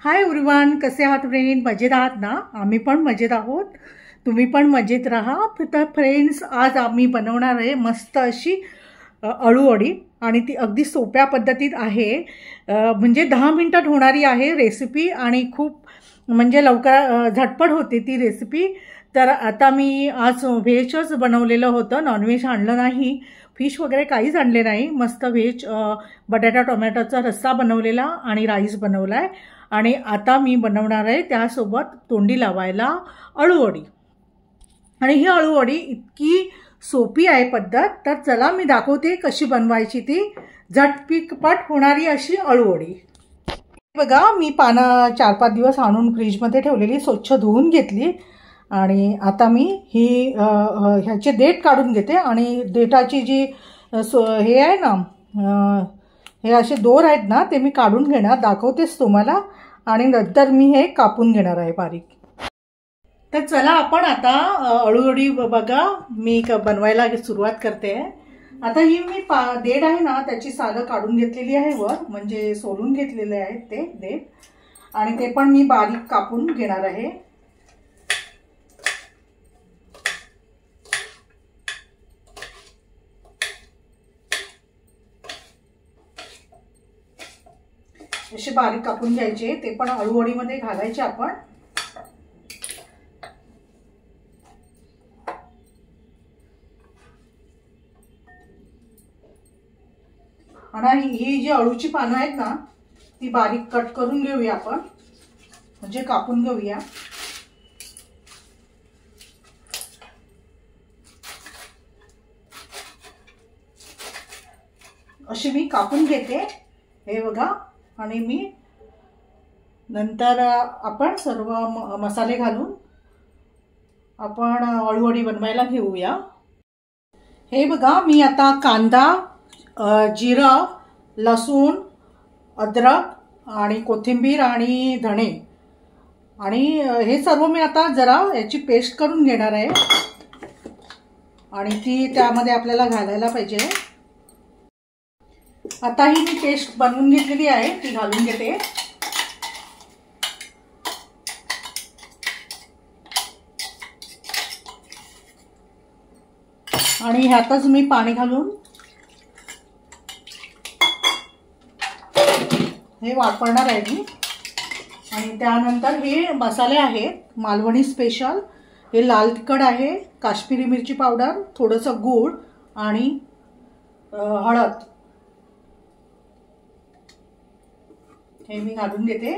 Hi everyone, कसे आहात friend? मजेत आहात ना? आम्ही पण मजेत आहोत. तुम्ही पण मजेत राहा. तर फ्रेंड्स, आज आम्ही बनवणार आहे मस्त अशी अळूवडी आणि ती अगदी सोप्या पद्धतीत आहे. म्हणजे 10 मिनिटात होणारी आहे रेसिपी आणि खूप म्हणजे लवकर झटपट होते ती रेसिपी. तर आता मी आज व्हेजच बनवलेलं होतं, नॉनव्हेज आणलं नाही, फिश वगैरे काहीच आणले नाही. मस्त व्हेज बटाटा टोमॅटोचा रस्सा बनवलेला आणि राईस बनवला आहे. आणि आता मी बनवणार आहे त्यासोबत तोंडी लावायला अळूवडी. आणि ही अळूवडी इतकी सोपी आहे पद्धत. तर चला मी दाखवते कशी बनवायची ती झटपट होणारी अशी अळूवडी. बघा, मी पानं 4-5 दिवस आणून फ्रीजमध्ये ठेवलेली, स्वच्छ धुवून घेतली. आणि आता मी ही ह्याचे देठ काढून घेते. आणि देठाची जी हे आहे ना, हे असे दोर आहेत ना, ते मी काढून घेणार, दाखवतेच तुम्हाला. आणि नंतर मी हे कापून घेणार आहे बारीक. तर चला आपण आता अळूवडी बघा मी बनवायला सुरुवात करते. आता ही मी देठ आहे ना, त्याची सालं काढून घेतलेली आहे वर, म्हणजे सोलून घेतलेले आहेत ते देठ. आणि ते पण मी बारीक कापून घेणार आहे. असे बारीक कापून घ्यायचे, ते पण अळूवडीमध्ये घालायचे आपण. आणि ही जी अळूची पानं आहेत ना, ती बारीक कट करून घेऊया आपण, म्हणजे कापून घेऊया. अशी मी कापून घेते, हे बघा. आणि मी नंतर आपण सर्व मसाले घालून आपण अळूवडी बनवायला घेऊया. हे बघा, मी आता कांदा, जिरं, लसूण, अद्रक आणि कोथिंबीर आणि धणे आणि हे सर्व मी आता जरा याची पेस्ट करून घेणार आहे. आणि ती त्यामध्ये आपल्याला घालायला पाहिजे. आता ही मी पेस्ट बनवून घेतलेली आहे, ती घालून घेते. आणि ह्यातच मी पाणी घालून हे वापरणार आहे मी. आणि त्यानंतर हे मसाले आहेत मालवणी स्पेशल. हे लाल तिखट आहे, काश्मीरी मिरची पावडर, थोडंसं गूळ आणि हळद, हे मी घालून घेते.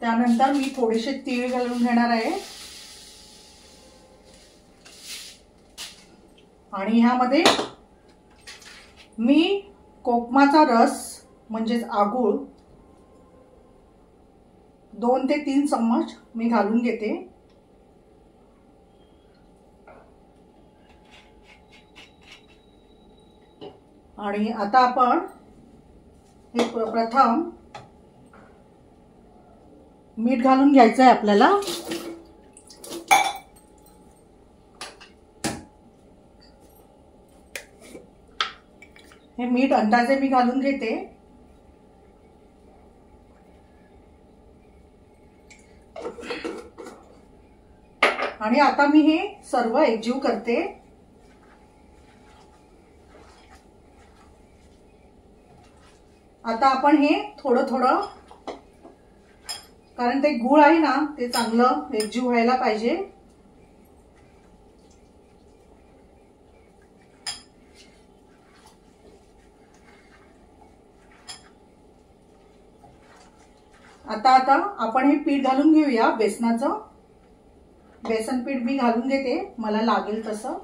त्यानंतर मी थोडेसे तीळ घालून घेणार आहे. आणि ह्यामध्ये मी कोकमाचा रस म्हणजेच आगूळ 2 ते 3 चम्मच मी घालून घेते. आणि आता आपण हे प्रथम मीठ घालून घ्यायचं आहे आपल्याला. हे मीठ अंदाजे मी घालून घेते. आणि आता मी हे सर्व एकजीव करते. आता आपण हे थोडं थोडं, कारण ते गूळ आहे ना, ते चांगलं एकजीव व्हायला पाहिजे. आता आपण हे पीठ घालून घेऊया बेसनाचं. बेसन पीठ मी घालून घेते, मला लागेल तसं.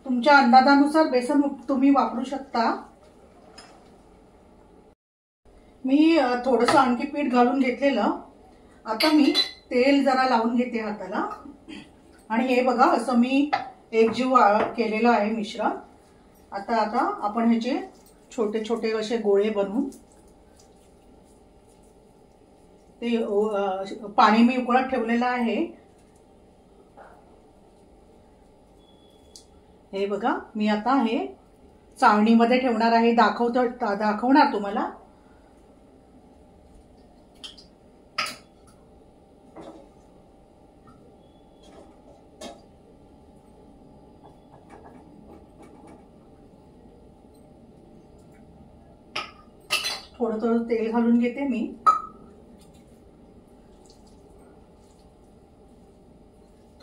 तुमच्या अंदाजानुसार बेसन तुम्ही वापरू शकता. मी थोडंसं आणखी पीठ घालून घेतलेलं आता मी तेल जरा लावून घेते हाताला आणि हे बघा असं मी एकजीव केलेलं आहे मिश्रण। आता आपण ह्याचे छोटे छोटे असे गोळे बनवून ते पाणी मी उकळत ठेवलेलं आहे। हे बघा मी आता हे चाळणीमध्ये ठेवणार आहे, दाखवणार तुम्हाला। थोडं थोडं तेल घालून घेते मी।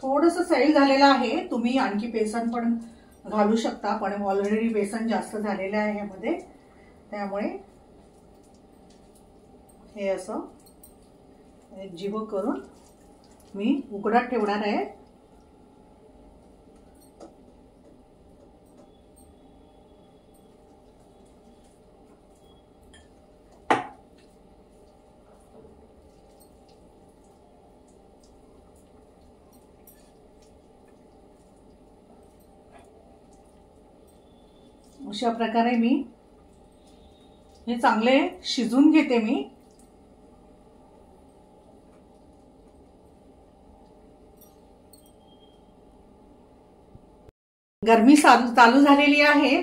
थोडंसं सैल झालेलं आहे, तुम्ही आणखी बेसन पण घालू शकता, पण ऑलरेडी बेसन जास्त झालेलं आहे यामध्ये, त्यामुळे हे असं एकजीव करून मी उकळत ठेवणार आहे। अशा प्रकारे मी हे चांगले शिजून घेते मी। गरमी चालू झालेली आहे,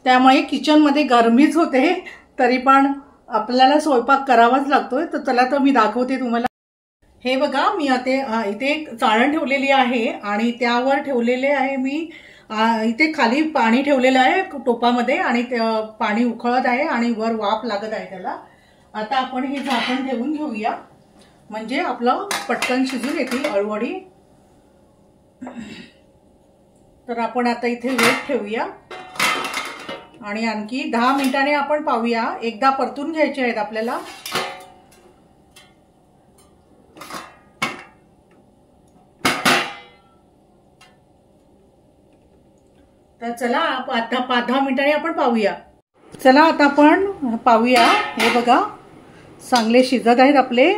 त्यामुळे किचन मध्ये गरमीच होते, तरी पण आपल्याला स्वयंपाक करावाच लागतोय। तर चला तर मी दाखवते तुम्हाला। हे बघा मी आता इथे चाळण ठेवलेली आहे आणि त्यावर ठेवलेले आहे मी इथे खाली पाणी ठेवलेलं आहे टोपामध्ये आणि पाणी उकळत आहे आणि वर वाफ लागत आहे त्याला। आता आपण हे झाकण ठेवून घेऊया, म्हणजे आपलं पटकन शिजून येतील अळूवडी। तर आपण आता इथे वेट ठेवूया आणि आणखी 10 मिनिटांनी आपण पाहूया। एकदा परतून घ्यायचे आहेत आपल्याला। तर चला आता 5-10 मिनिटांनी आपण पाहूया। चला आता आपण पाहूया। हे बघा चांगले शिजत आहेत आपले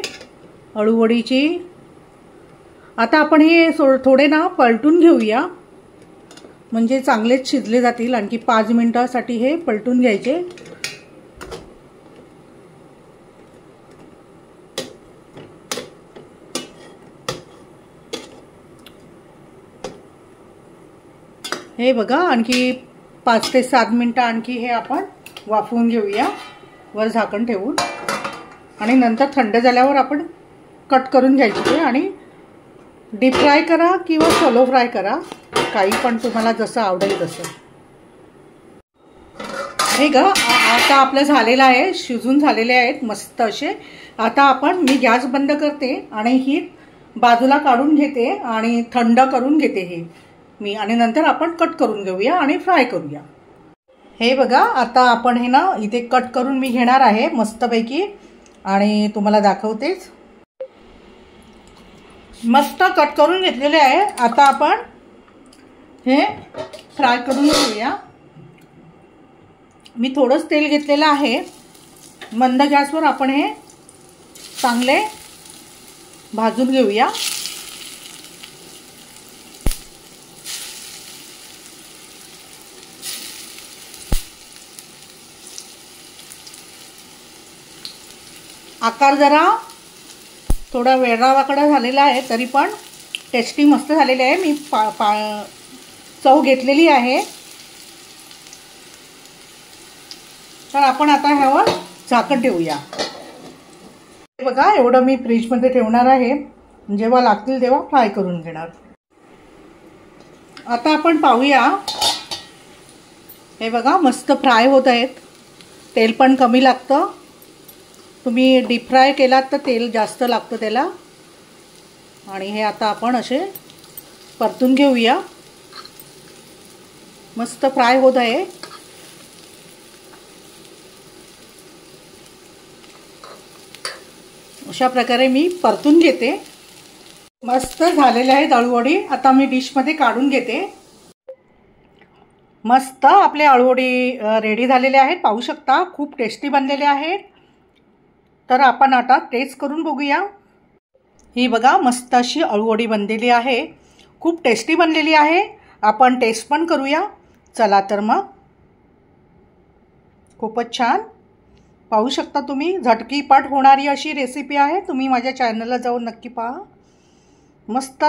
अळूवडीची। आता आपण हे थोडे ना पलटून घेऊया, म्हणजे चांगलेच शिजले जातील। आणखी 5 मिनिटांसाठी हे पलटून घ्यायचे। हे बघा आणखी 5 ते 7 मिनिटं आणखी हे आपण वाफवून घेऊया वर झाकण ठेवून, आणि नंतर थंड झाल्यावर आपण कट करून घ्यायचे आणि डीप फ्राय करा किंवा शॅलो फ्राय करा, काही पण तुम्हाला जसं आवडेल तसं। हे ग आता आपलं झालेलं आहे, शिजून झालेले आहेत मस्त असे। आता मी गॅस बंद करते आणि ही बाजूला काढून घेते आणि थंड करून घेते हे मी, आणि नंतर आपण कट करून घेऊया आणि फ्राय करूया। हे बघा आता आपण हे ना इथे कट करून मी घेणार आहे मस्तपैकी आणि तुम्हाला दाखवतेच। मस्त कट करून घेतलेले आहे। आता आपण हे फ्राय करून घेऊया। मी थोडंच तेल घेतलेलं आहे, मंद गॅसवर आपण हे चांगले भाजून घेऊया। आकार जरा थोडा वेगळावाकडा झालेला आहे, तरी पण टेस्टी मस्त झालेले आहे। मी चव घेतलेली आहे। तर आपण आता ह्यावर झाकण ठेवूया। बघा एवढं मी फ्रीजमध्ये ठेवणार आहे, जेव्हा लागतील तेव्हा फ्राय करून घेणार। आता आपण पाहूया। हे बघा मस्त फ्राय होत आहेत, तेल पण कमी लागतं। तुम्ही डीप फ्राय केलात तर तेल जास्त लागतं त्याला। आणि हे आता आपण असे परतून घेऊया। मस्त फ्राय होत आहे। अशा प्रकारे मी परतून घेते। मस्त झालेले आहेत अळूवडी। आता मी डिशमध्ये काढून घेते। मस्त आपले अळूवडी रेडी झालेले आहेत, पाहू शकता खूप टेस्टी बनलेले आहेत। तर आपण आता टेस्ट करून बघूया। ही बघा मस्त अशी अळूवडी बनलेली आहे, खूप टेस्टी बनलेली आहे। आपण टेस्ट पण करूया। चला तर मग, खूपच छान पाहू शकता तुम्ही, झटकीपट होणारी अशी रेसिपी आहे। तुम्ही माझ्या चॅनलला जाऊन नक्की पहा, मस्त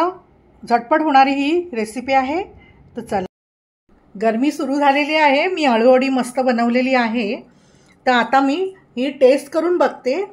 झटपट होणारी ही रेसिपी आहे। तर चला, गरमी सुरू झालेली आहे, मी अळूवडी मस्त बनवलेली आहे। तर आता मी ही टेस्ट करून बघते